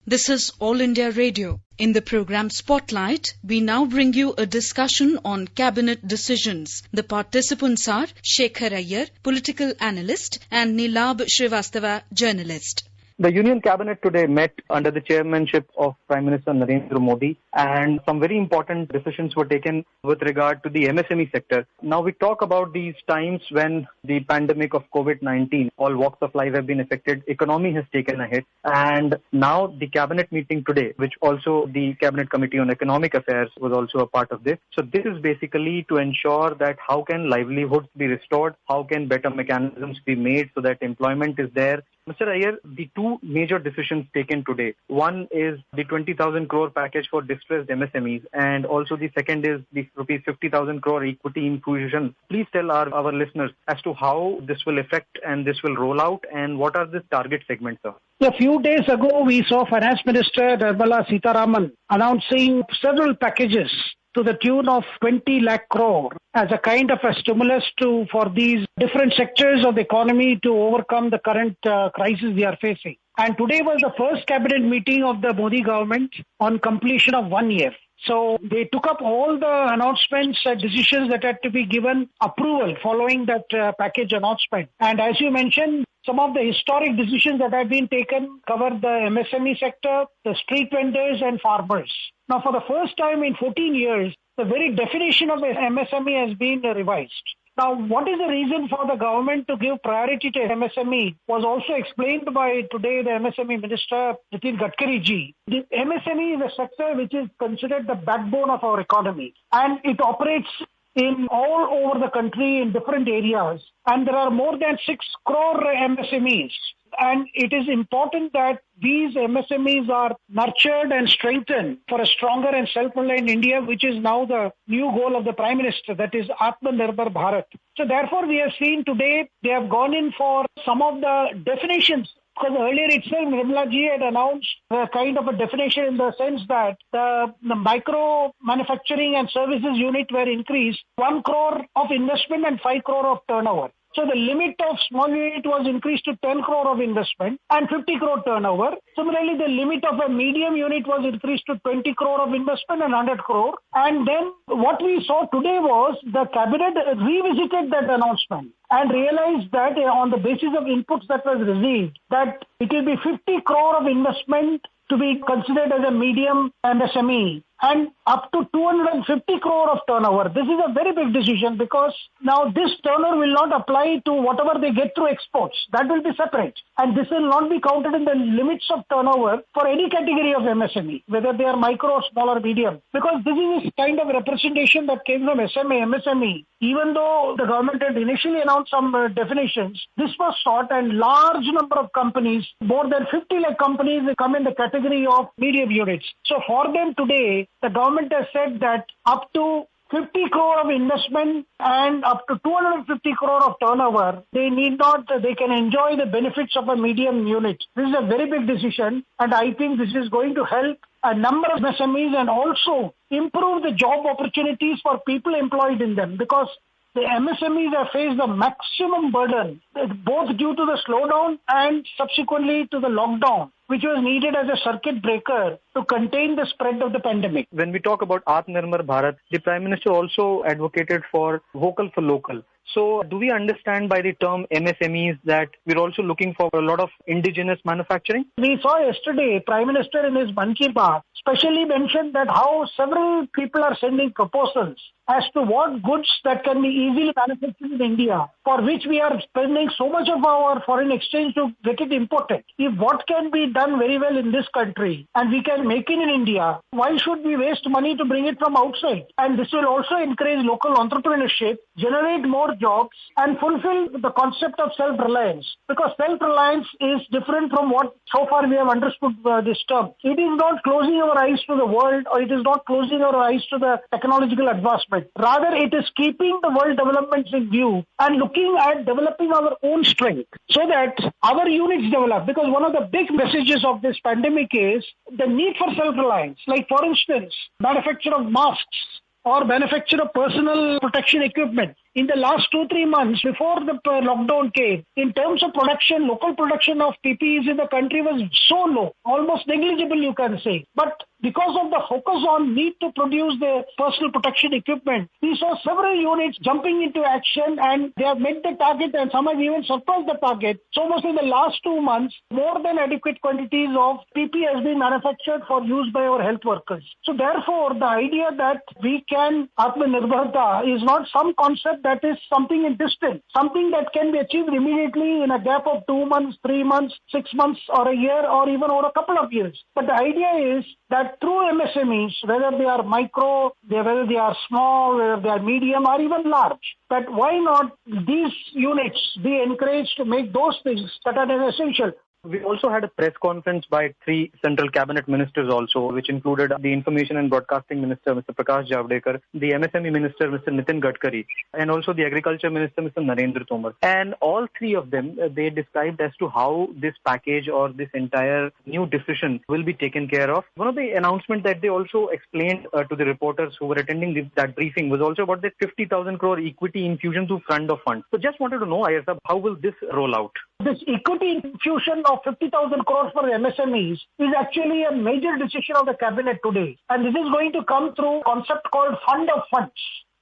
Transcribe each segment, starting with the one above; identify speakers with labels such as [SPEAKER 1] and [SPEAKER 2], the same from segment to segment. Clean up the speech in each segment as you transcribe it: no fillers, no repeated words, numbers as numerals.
[SPEAKER 1] This is All India Radio. In the program Spotlight, we now bring you a discussion on cabinet decisions. The participants are Shekhar Iyer, political analyst, and Nilab Srivastava, journalist.
[SPEAKER 2] The Union Cabinet today met under the chairmanship of Prime Minister Narendra Modi, and some very important decisions were taken with regard to the MSME sector. Now we talk about these times when the pandemic of COVID-19, all walks of life have been affected, economy has taken a hit, and now the cabinet meeting today, which also the Cabinet Committee on Economic Affairs was also a part of this. So this is basically to ensure that how can livelihoods be restored, how can better mechanisms be made so that employment is there. Mr. Iyer, the two major decisions taken today. One is the 20,000 crore package for distressed MSMEs, and also the second is the rupees 50,000 crore equity infusion. Please tell our listeners as to how this will affect and this will roll out, and what are the target segments, sir?
[SPEAKER 3] A few days ago, we saw Finance Minister Nirmala Sitharaman announcing several packages to the tune of 20 lakh crore as a kind of a stimulus for these different sectors of the economy to overcome the current crisis we are facing. And today was the first cabinet meeting of the Modi government on completion of 1 year. So they took up all the announcements, decisions that had to be given approval following that package announcement. And as you mentioned, some of the historic decisions that have been taken cover the MSME sector, the street vendors and farmers. Now, for the first time in 14 years, the very definition of MSME has been revised. Now, what is the reason for the government to give priority to MSME was also explained by today the MSME Minister, Nitin Gadkari ji. The MSME is a sector which is considered the backbone of our economy, and it operates in all over the country in different areas, and there are more than 6 crore MSMEs. And it is important that these MSMEs are nurtured and strengthened for a stronger and self-reliant India, which is now the new goal of the Prime Minister, that is Atmanirbhar Bharat. So therefore, we have seen today they have gone in for some of the definitions. Because earlier itself, Nirmala ji had announced a kind of a definition in the sense that the micro manufacturing and services unit were increased 1 crore of investment and 5 crore of turnover. So the limit of small unit was increased to 10 crore of investment and 50 crore turnover. Similarly, the limit of a medium unit was increased to 20 crore of investment and 100 crore. And then what we saw today was the cabinet revisited that announcement and realized that on the basis of inputs that was received, that it will be 50 crore of investment to be considered as a medium MSME and up to 250 crore of turnover. This is a very big decision because now this turnover will not apply to whatever they get through exports. That will be separate. And this will not be counted in the limits of turnover for any category of MSME, whether they are micro, small or medium. Because this is kind of representation that came from MSME. Even though the government had initially announced some definitions, this was sought and large number of companies, more than 50 lakh companies, come in the category of medium units. So for them today, the government has said that up to 50 crore of investment and up to 250 crore of turnover, they can enjoy the benefits of a medium unit. This is a very big decision, and I think this is going to help a number of MSMEs and also improve the job opportunities for people employed in them, because the MSMEs have faced the maximum burden, both due to the slowdown and subsequently to the lockdown, which was needed as a circuit breaker to contain the spread of the pandemic.
[SPEAKER 2] When we talk about Atmanirbhar Bharat, the Prime Minister also advocated for vocal for local. So do we understand by the term MSMEs that we're also looking for a lot of indigenous manufacturing?
[SPEAKER 3] We saw yesterday, Prime Minister in his Mann Ki Baat specially mentioned that how several people are sending proposals as to what goods that can be easily manufactured in India, for which we are spending so much of our foreign exchange to get it imported. If what can be done very well in this country and we can make it in India, why should we waste money to bring it from outside? And this will also encourage local entrepreneurship, generate more jobs and fulfill the concept of self-reliance. Because self-reliance is different from what so far we have understood this term. It is not closing our eyes to the world, or it is not closing our eyes to the technological advancement. Rather, it is keeping the world developments in view and looking at developing our own strength so that our units develop. Because one of the big messages of this pandemic is the need for self-reliance. Like, for instance, manufacture of masks or manufacture of personal protection equipment. in the last 2-3 months before the lockdown came, in terms of production, local production of PPEs in the country was so low, almost negligible you can say. But because of the focus on need to produce the personal protection equipment, we saw several units jumping into action and they have met the target and some have even surpassed the target. So almost in the last 2 months, more than adequate quantities of PPE has been manufactured for use by our health workers. So therefore, the idea that we can Atmanirbharta is not some concept that is something in distance, something that can be achieved immediately in a gap of 2 months, 3 months, 6 months or a year or even over a couple of years. But the idea is that through MSMEs, whether they are micro, whether they are small, whether they are medium or even large, that why not these units be encouraged to make those things that are essential.
[SPEAKER 2] We also had a press conference by 3 central cabinet ministers also, which included the Information and Broadcasting Minister, Mr. Prakash Javadekar, the MSME Minister, Mr. Nitin Gadkari, and also the Agriculture Minister, Mr. Narendra Tomar. And all 3 of them, they described as to how this package or this entire new decision will be taken care of. One of the announcements that they also explained to the reporters who were attending that briefing was also about the 50,000 crore equity infusion to fund of funds. So just wanted to know, Iyer Sahab, how will this roll out?
[SPEAKER 3] This equity infusion of 50,000 crores for MSMEs is actually a major decision of the cabinet today. And this is going to come through a concept called fund of funds.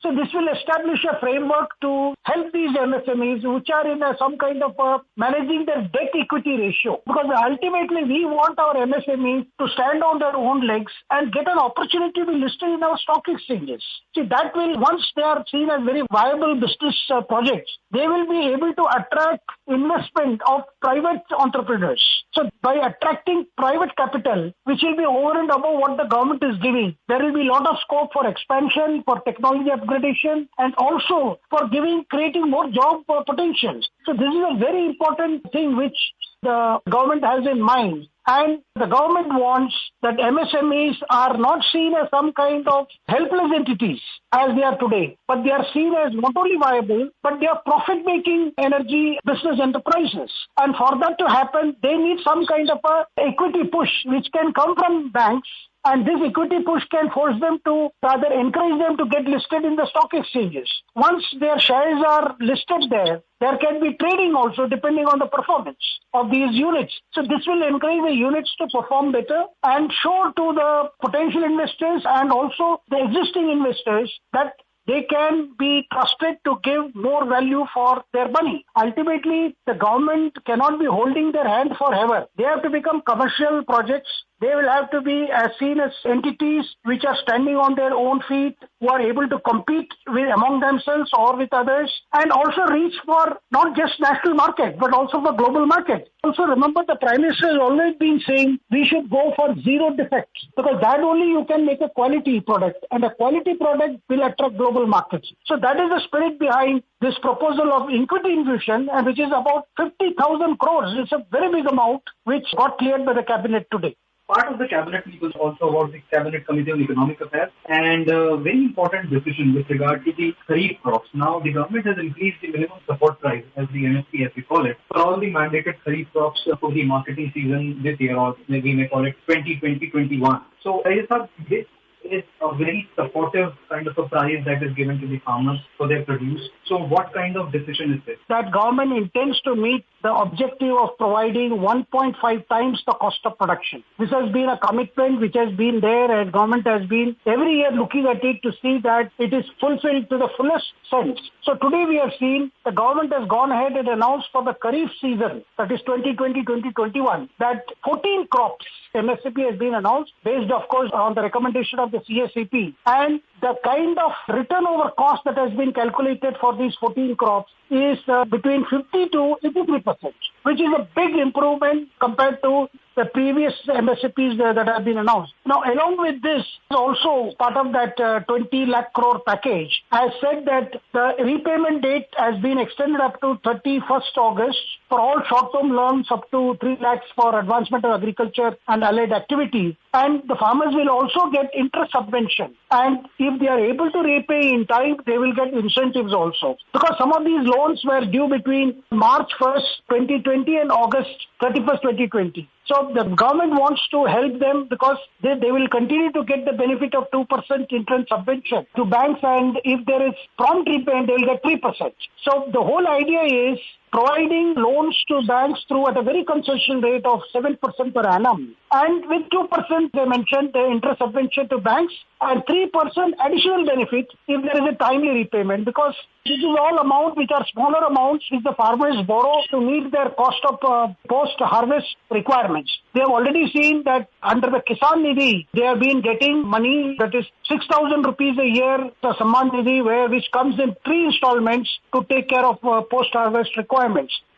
[SPEAKER 3] So this will establish a framework to help these MSMEs which are in some kind of managing their debt equity ratio. Because ultimately we want our MSMEs to stand on their own legs and get an opportunity to be listed in our stock exchanges. See, that will, once they are seen as very viable business projects, they will be able to attract investment of private entrepreneurs. So by attracting private capital, which will be over and above what the government is giving, there will be a lot of scope for expansion, for technology upgradation, and also for creating more job potentials. So this is a very important thing which the government has in mind. And the government wants that MSMEs are not seen as some kind of helpless entities as they are today, but they are seen as not only viable, but they are profit-making energy business enterprises. And for that to happen, they need some kind of a equity push which can come from banks. And this equity push can force them to, rather encourage them to get listed in the stock exchanges. Once their shares are listed there can be trading also depending on the performance of these units. So this will encourage the units to perform better and show to the potential investors and also the existing investors that they can be trusted to give more value for their money. Ultimately, the government cannot be holding their hand forever. They have to become commercial projects. They will have to be seen as entities which are standing on their own feet, who are able to compete among themselves or with others, and also reach for not just national market, but also for global market. Also remember, the Prime Minister has always been saying we should go for zero defects, because that only you can make a quality product, and a quality product will attract global markets. So that is the spirit behind this proposal of equity infusion, and which is about 50,000 crores. It's a very big amount which got cleared by the cabinet today.
[SPEAKER 2] Part of the cabinet meeting was also about the Cabinet Committee on Economic Affairs, and a very important decision with regard to the kharif crops. Now, the government has increased the minimum support price, as the MSP as we call it, for all the mandated kharif crops for the marketing season this year, or we may call it 2020-21. So, I thought this is a very supportive kind of a price that is given to the farmers for their produce. So what kind of decision is this?
[SPEAKER 3] That government intends to meet the objective of providing 1.5 times the cost of production. This has been a commitment which has been there, and government has been every year looking at it to see that it is fulfilled to the fullest sense. So today we have seen the government has gone ahead and announced for the kharif season, that is 2020-2021, that 14 crops MSP has been announced, based of course on the recommendation of the CSCP, and the kind of return over cost that has been calculated for these 14 crops is between 50 to 83%, which is a big improvement compared to the previous MSPs that have been announced. Now, along with this, also part of that 20 lakh crore package has said that the repayment date has been extended up to 31st August for all short-term loans up to 3 lakhs for advancement of agriculture and allied activities. And the farmers will also get interest subvention. And if they are able to repay in time, they will get incentives also. Because some of these loans were due between March 1st, 2020 and August 31st, 2020. So the government wants to help them because they will continue to get the benefit of 2% interest subvention to banks, and if there is prompt repayment, they will get 3%. So the whole idea is providing loans to banks through at a very concession rate of 7% per annum. And with 2%, they mentioned the interest subvention to banks and 3% additional benefit if there is a timely repayment, because this is all amount which are smaller amounts which the farmers borrow to meet their cost of post-harvest requirements. They have already seen that under the Kisan Nidhi, they have been getting money that is 6,000 rupees a year, the Samman Nidhi, which comes in 3 installments to take care of post-harvest requirements.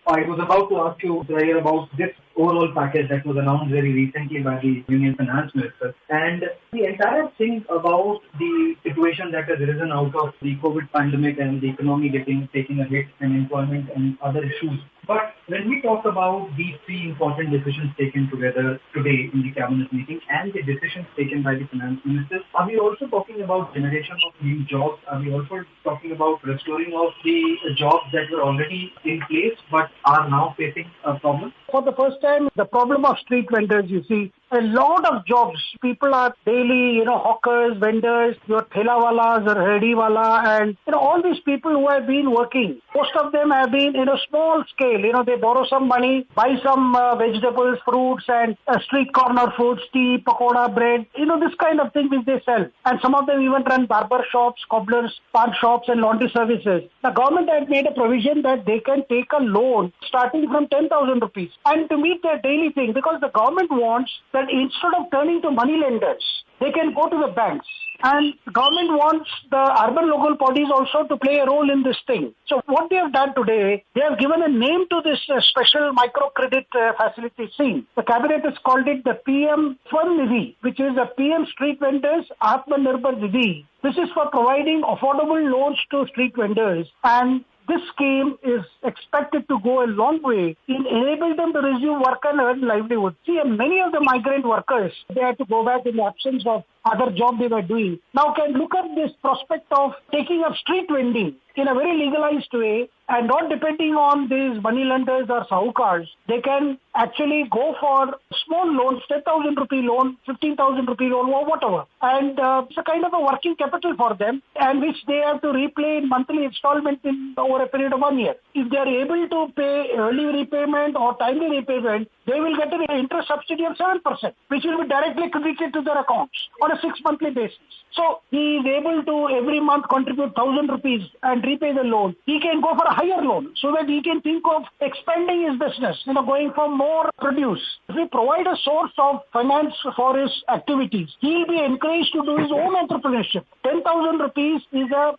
[SPEAKER 2] I was about to ask you, Zair, about this overall package that was announced very recently by the Union Finance Minister. And the entire thing about the situation that has arisen out of the COVID pandemic and the economy taking a hit and employment and other issues. But when we talk about these 3 important decisions taken together today in the cabinet meeting and the decisions taken by the finance minister, are we also talking about generation of new jobs? Are we also talking about restoring of the jobs that were already in place but are now facing a problem?
[SPEAKER 3] For the first time, the problem of street vendors, you see, a lot of jobs. People are daily, hawkers, vendors, your thelawalas or rediwala, and, all these people who have been working. Most of them have been in a small scale. They borrow some money, buy some vegetables, fruits, and street corner foods, tea, pakoda, bread, this kind of thing which they sell. And some of them even run barber shops, cobblers, pawn shops, and laundry services. The government had made a provision that they can take a loan starting from 10,000 rupees and to meet their daily thing, because the government wants that instead of turning to money lenders, they can go to the banks. And the government wants the urban local bodies also to play a role in this thing. So what they have done today, they have given a name to this special microcredit facility scheme. The cabinet has called it the PM Swarnidhi, which is the PM Street Vendors Atmanirbhar Nidhi. This is for providing affordable loans to street vendors, and this scheme is expected to go a long way in enabling them to resume work and earn livelihood. See, many of the migrant workers, they had to go back in the absence of other job they were doing. Now can look at this prospect of taking up street vending in a very legalized way and not depending on these money lenders or sahukars. They can actually go for small loans, 10,000 rupee loan, 15,000 rupee loan, or whatever. And it's a kind of a working capital for them, and which they have to repay in monthly installment over a period of 1 year. If they are able to pay early repayment or timely repayment, they will get an interest subsidy of 7%, which will be directly credited to their accounts on a 6-monthly basis. So he is able to every month contribute 1,000 rupees and repay the loan. He can go for a higher loan so that he can think of expanding his business, going for more produce. If we provide a source of finance for his activities, he will be encouraged to do his own entrepreneurship. 10,000 rupees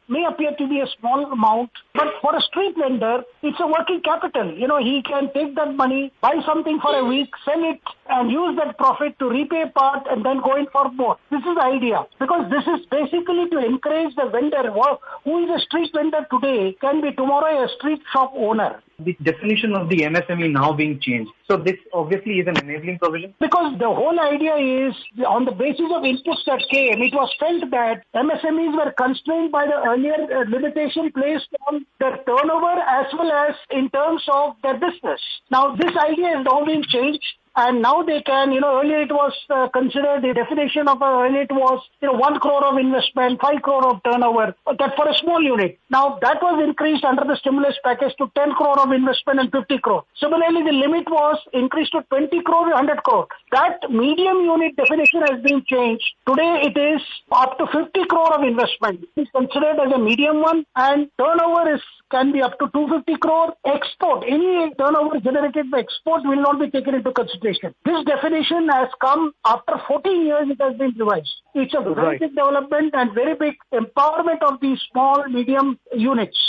[SPEAKER 3] may appear to be a small amount, but for a street vendor, it's a working capital. He can take that money, buy something for a week, sell it, and use that profit to repay part and then go in for more. This is the idea, because this is basically to encourage the vendor who is a street vendor today can be tomorrow a street shop owner.
[SPEAKER 2] The definition of the MSME now being changed. So this obviously is an enabling provision?
[SPEAKER 3] Because the whole idea is, on the basis of inputs that came, it was felt that MSMEs were constrained by the earlier limitation placed on their turnover as well as in terms of their business. Now this idea has now been changed. And now they can, earlier it was considered, the definition of earlier it was, 1 crore of investment, 5 crore of turnover, that for a small unit. Now that was increased under the stimulus package to 10 crore of investment and 50 crore. Similarly, the limit was increased to 20 crore and 100 crore. That medium unit definition has been changed. Today it is up to 50 crore of investment. It is considered as a medium one, and turnover can be up to 250 crore. Export, any turnover generated by export will not be taken into consideration. This definition has come after 14 years it has been revised. It's a very big development and very big empowerment of these small, medium units.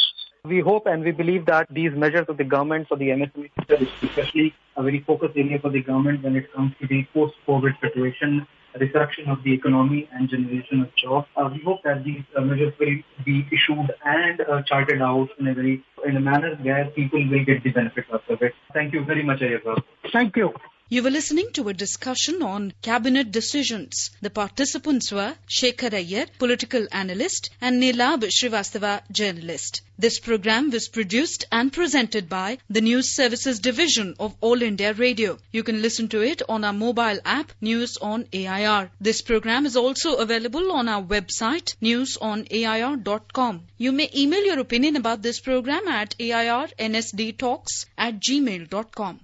[SPEAKER 2] We hope and we believe that these measures of the government for the MSME sector is especially a very focused area for the government when it comes to the post-COVID situation, resurrection of the economy and generation of jobs. We hope that these measures will be issued and charted out in a manner where people will get the benefit of it. Thank you very much, Ayyaza.
[SPEAKER 3] Thank you.
[SPEAKER 1] You were listening to a discussion on cabinet decisions. The participants were Shekhar Iyer, political analyst, and Nilab Srivastava, journalist. This program was produced and presented by the News Services Division of All India Radio. You can listen to it on our mobile app, News on AIR. This program is also available on our website, newsonair.com. You may email your opinion about this program at airnsdtalks@gmail.com.